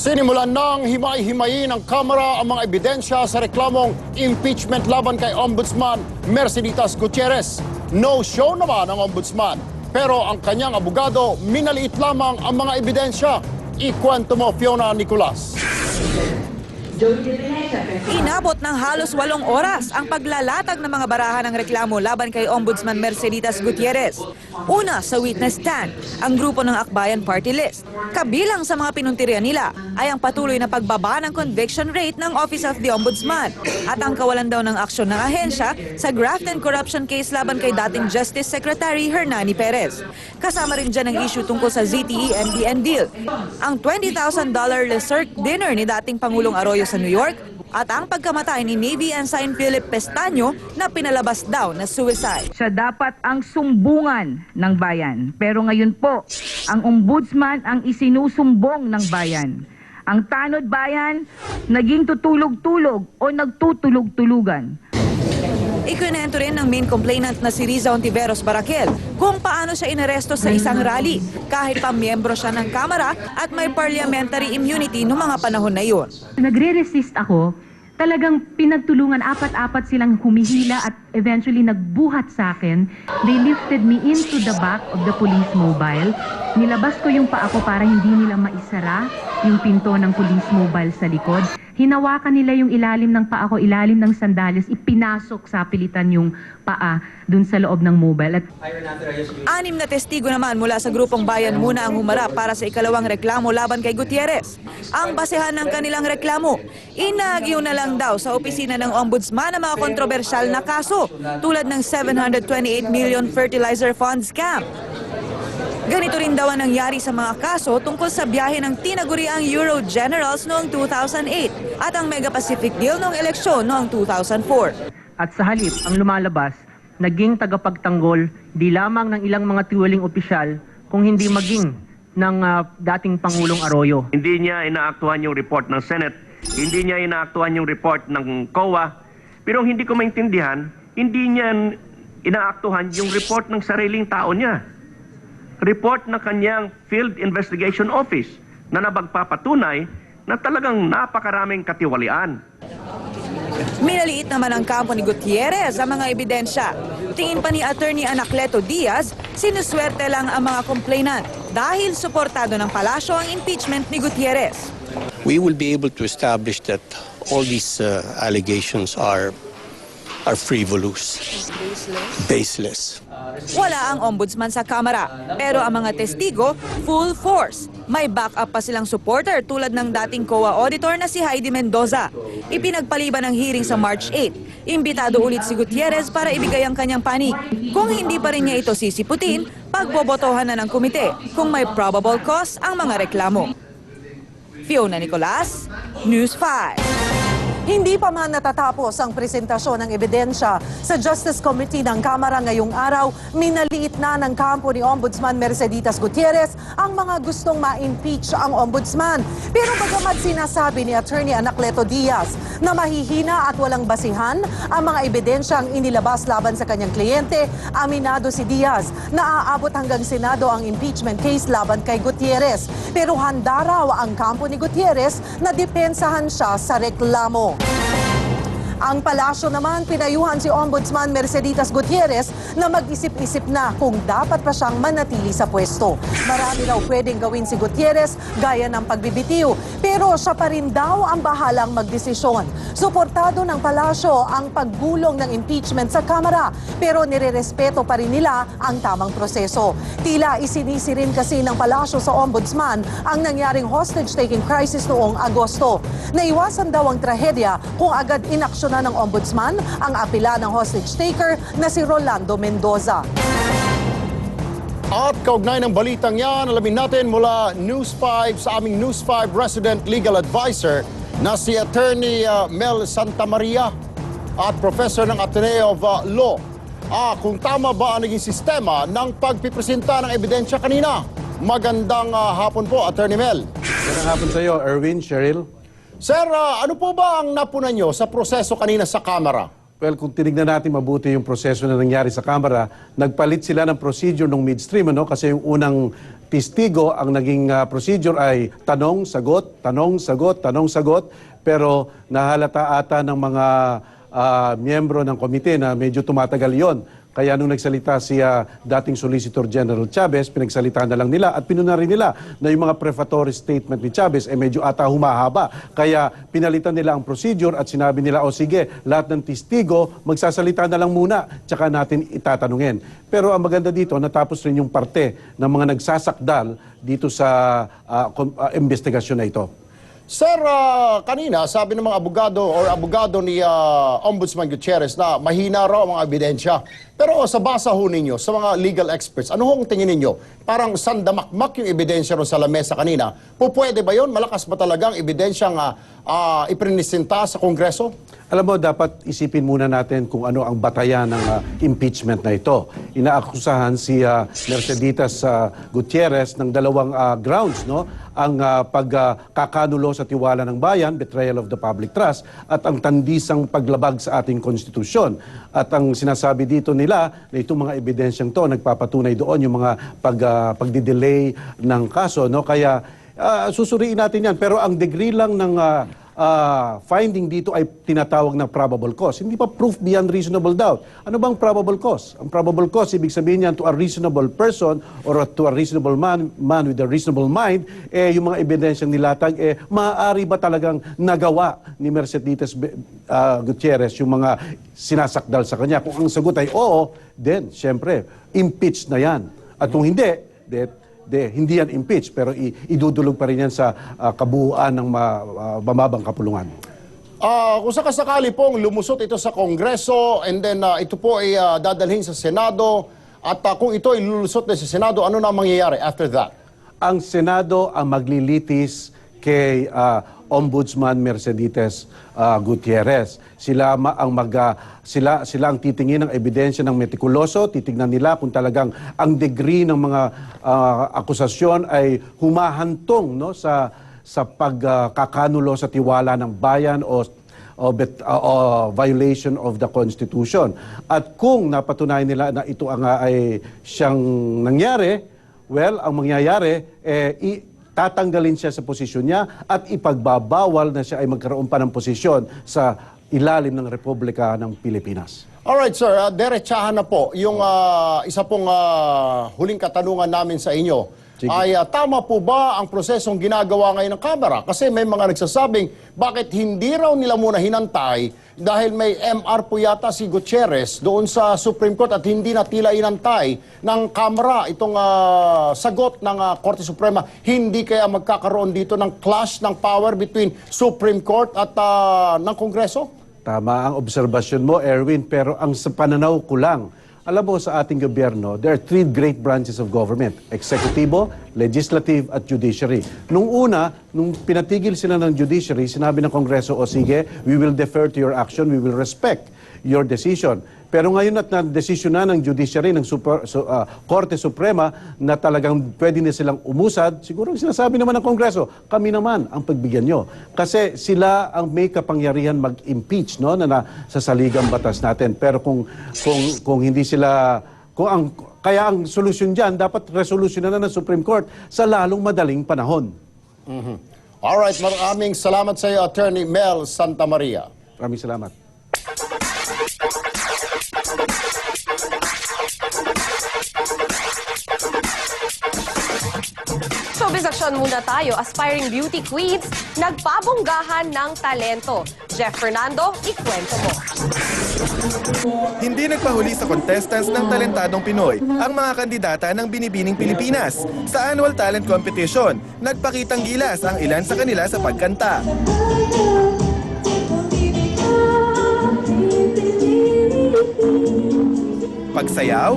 Sinimulan ng himay-himayin ng Kamara ang mga ebidensya sa reklamong impeachment laban kay Ombudsman Merceditas Gutierrez. No show naman ang Ombudsman, pero ang kanyang abogado minaliit lamang ang mga ebidensya. Ikwento mo, Fiona Nicolas. Inabot ng halos 8 oras ang paglalatag ng mga barahan ng reklamo laban kay Ombudsman Merceditas Gutierrez. Una, sa witness stand, ang grupo ng Akbayan Party List. Kabilang sa mga pinuntirya nila ay ang patuloy na pagbaba ng conviction rate ng Office of the Ombudsman at ang kawalan daw ng aksyon ng ahensya sa graft and corruption case laban kay dating Justice Secretary Hernani Perez. Kasama rin dyan ang issue tungkol sa ZTE-NBN deal, ang $20,000 Lezurk dinner ni dating Pangulong Arroyo sa New York, at ang pagkamatay ni Navy Ensign Philip Pestaño na pinalabas daw na suicide. Siya dapat ang sumbungan ng bayan. Pero ngayon po, ang ombudsman ang isinusumbong ng bayan. Ang tanod bayan, naging tutulog-tulog o nagtutulog-tulugan. Ikwinento rin ng main complainant na si Riza Ontiveros Barakel kung paano siya inaresto sa isang rally kahit pa miyembro siya ng Kamara at may parliamentary immunity noong mga panahon na yun. Nagre-resist ako, talagang pinagtulungan, apat-apat silang humihila at eventually nagbuhat sa akin. They lifted me into the back of the police mobile. Nilabas ko yung paa ko para hindi nila maisara yung pinto ng police mobile sa likod. Hinawakan nila yung ilalim ng paa ko, ilalim ng sandales, ipinasok sa pilitan yung paa dun sa loob ng mobile. At 6 na testigo naman mula sa grupong Bayan Muna ang humarap para sa ikalawang reklamo laban kay Gutierrez. Ang basehan ng kanilang reklamo, inagyo na lang daw sa opisina ng Ombudsman ang mga kontrobersyal na kaso tulad ng 728 million fertilizer fund scam. Ganito rin daw ang nangyari sa mga kaso tungkol sa biyahe ng tinaguriang Euro Generals noong 2008 at ang Mega Pacific Deal noong eleksyon noong 2004. At sa halip, ang lumalabas, naging tagapagtanggol di lamang ng ilang mga tiwaling opisyal kung hindi maging ng dating Pangulong Arroyo. Hindi niya inaaktuhan yung report ng Senate, hindi niya inaaktuhan yung report ng COA, pero hindi ko maintindihan, hindi niya inaaktuhan yung report ng sariling tao niya. Report ng kanyang Field Investigation Office na nabagpapatunay na talagang napakaraming katiwalian. Minaliit naman ang kampo ni Gutierrez ang mga ebidensya. Tingin pa ni Attorney Anacleto Diaz, sinuswerte lang ang mga complainant dahil suportado ng palasyo ang impeachment ni Gutierrez. We will be able to establish that all these allegations are frivolous, baseless. Wala ang ombudsman sa Kamara, pero ang mga testigo, full force. May backup pa silang supporter tulad ng dating COA auditor na si Heidi Mendoza. Ipinagpaliban ng hearing sa March 8. Imbitado ulit si Gutierrez para ibigay ang kanyang panig. Kung hindi pa rin niya ito sisiputin, pagbobotohan na ng komite kung may probable cause ang mga reklamo. Fiona Nicolas, News 5. Hindi pa man natatapos ang presentasyon ng ebidensya sa Justice Committee ng Kamara ngayong araw, minaliit na ng kampo ni Ombudsman Merceditas Gutierrez ang mga gustong ma-impeach ang Ombudsman. Pero bagamat sinasabi ni Attorney Anacleto Diaz na mahihina at walang basihan ang mga ebidensyang inilabas laban sa kanyang kliyente, aminado si Diaz na aabot hanggang Senado ang impeachment case laban kay Gutierrez. Pero handa raw ang kampo ni Gutierrez na depensahan siya sa reklamo. Ang palasyo naman, pinayuhan si Ombudsman Merceditas Gutierrez na mag-isip-isip na kung dapat pa siyang manatili sa pwesto. Marami raw pwedeng gawin si Gutierrez gaya ng pagbibitiw, pero siya pa rin daw ang bahalang magdesisyon. Suportado ng palasyo ang paggulong ng impeachment sa Kamara, pero nirerespeto pa rin nila ang tamang proseso. Tila isinisi rin kasi ng palasyo sa Ombudsman ang nangyaring hostage-taking crisis noong Agosto. Naiwasan daw ang trahedya kung agad inaksyon ng Ombudsman ang apela ng hostage-taker na si Rolando Mendoza. At kaugnay ng balitang yan, alamin natin mula News 5 sa aming News 5 resident legal advisor na si Attorney Mel Santamaria at Professor ng Ateneo of Law. Kung tama ba ang naging sistema ng pagpipresenta ng ebidensya kanina? Magandang hapon po, Attorney Mel. Magandang hapon sa iyo, Erwin, Cheryl. Sir, ano po ba ang napunan nyo sa proseso kanina sa Kamara? Well, kung tinignan natin mabuti yung proseso na nangyari sa Kamara, nagpalit sila ng procedure nung midstream, ano? Kasi yung unang testigo, ang naging procedure ay tanong, sagot, tanong, sagot, tanong, sagot. Pero nahalata ata ng mga miyembro ng komite na medyo tumatagal yon. Kaya nung nagsalita si dating Solicitor General Chavez, pinagsalita na lang nila at pinuna rin nila na yung mga prefatory statement ni Chavez medyo ata humahaba. Kaya pinalitan nila ang procedure at sinabi nila, o sige, lahat ng testigo, magsasalita na lang muna, tsaka natin itatanungin. Pero ang maganda dito, natapos rin yung parte ng mga nagsasakdal dito sa investigasyon na ito. Sir, kanina sabi ng mga abogado ni Ombudsman Gutierrez na mahina raw ang mga ebidensya. Pero sa basa ho ninyo, sa mga legal experts, ano hong tingin ninyo? Parang sandamakmak yung ebidensya ron sa lamesa kanina. Pwede ba yun? Malakas ba talagang ebidensyang iprinisinta sa Kongreso? Alam mo, dapat isipin muna natin kung ano ang batayan ng impeachment na ito. Inaakusahan si Merceditas Gutierrez ng dalawang grounds, no? Ang pagkakanulo sa tiwala ng bayan, betrayal of the public trust, at ang tandisang paglabag sa ating konstitusyon. At ang sinasabi dito nila na itong mga ebidensyang to nagpapatunay doon yung mga pagdidelay ng kaso, no? Kaya susuriin natin yan. Pero ang degree lang ng finding dito ay tinatawag na probable cause. Hindi pa proof beyond reasonable doubt. Ano bang probable cause? Ang probable cause, ibig sabihin yan to a reasonable person or to a reasonable man with a reasonable mind, yung mga ebidensyang nilatag, maaari ba talagang nagawa ni Merceditas Gutierrez yung mga sinasakdal sa kanya? Kung ang sagot ay oo, then, syempre, impeached na yan. At kung hindi, hindi yan impeach, pero idudulog pa rin yan sa kabuuan ng mababang kapulungan. Kung sakasakali pong lumusot ito sa Kongreso and then ito po ay dadalhin sa Senado at kung ito ay lulusot na sa Senado, ano na mangyayari after that? Ang Senado ang maglilitis kay Ombudsman Merceditas Gutierrez. Sila ang titingin ng ebidensya ng metikuloso, titignan nila kung talagang ang degree ng mga akusasyon ay humahantong, no, sa pagkakanulo sa tiwala ng bayan o violation of the Constitution. At kung napatunayan nila na ito ay siyang nangyari, well, ang mangyayari, tatanggalin siya sa posisyon niya at ipagbabawal na siya ay magkaroon pa ng posisyon sa ilalim ng Republika ng Pilipinas. Alright sir, diretsahan na po. Yung isa pong huling katanungan namin sa inyo. Sige. Ay tama po ba ang prosesong ginagawa ngayon ng Kamara? Kasi may mga nagsasabing bakit hindi raw nila muna hinantay dahil may MR po yata si Gutierrez doon sa Supreme Court at hindi na tila inantay ng Kamara itong sagot ng Korte Suprema. Hindi kaya magkakaroon dito ng clash ng power between Supreme Court at ng Kongreso? Tama ang obserbasyon mo, Erwin, pero ang sa pananaw ko lang, alam mo sa ating gobyerno, there are three great branches of government: exekutibo, legislative, at judiciary. Nung pinatigil sila ng judiciary, sinabi ng Kongreso, o sige, we will defer to your action, we will respect your decision. Pero ngayon at na-desisyon na ng judiciary, ng Korte Suprema, na talagang pwede na silang umusad, siguro sinasabi naman ng Kongreso, kami naman ang pagbigyan nyo. Kasi sila ang may kapangyarihan mag-impeach, no, na sa saligang batas natin. Pero kung hindi sila, kaya ang solusyon dyan, dapat resolusyon na ng Supreme Court sa lalong madaling panahon. Alright, maraming salamat sa iyo, Attorney Mel Santamaria. Maraming salamat. Showbiz action muna tayo. Aspiring beauty queens, nagpabonggahan ng talento. Jeff Fernando, ikwento mo. Hindi nagpahuli sa contestants ng talentadong Pinoy ang mga kandidata ng Binibining Pilipinas. Sa annual talent competition, nagpakitang gilas ang ilan sa kanila sa pagkanta. Pagsayaw,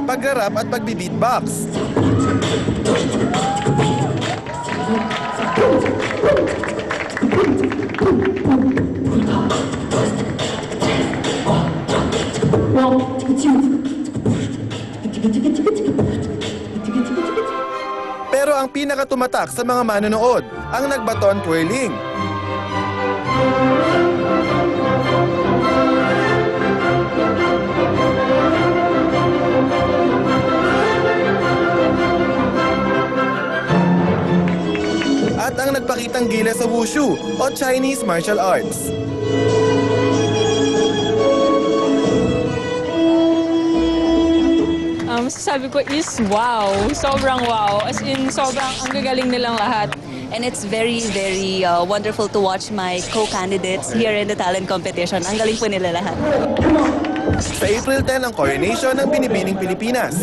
paggarap at pagbi-beatbox. Pero ang pinakatumatak sa mga manonood, ang nagbaton twirling. At ang nagpakitang gila sa wushu o Chinese martial arts. Masasabi ko is wow. Sobrang wow. As in, sobrang ang gagaling nilang lahat. And it's very, very wonderful to watch my co-candidates here in the talent competition. Ang galing po nila lahat. Sa April 10 ang coronation ng Binibining Pilipinas.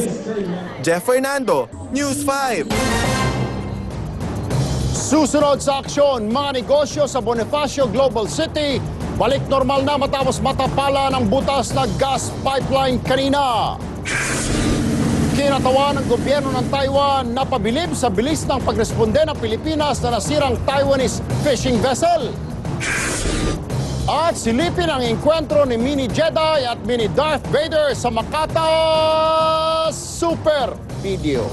Jeff Fernando, News 5. Susunod sa aksyon, mga negosyo sa Bonifacio Global City, balik normal na matapos matapala ng butas na gas pipeline kanina. Kinatawa ng gobyerno ng Taiwan na pabilib sa bilis ng pagresponde ng Pilipinas na nasirang Taiwanese fishing vessel. At silipin ang enkwentro ni Mini Jedi at Mini Darth Vader sa Makata Super Video.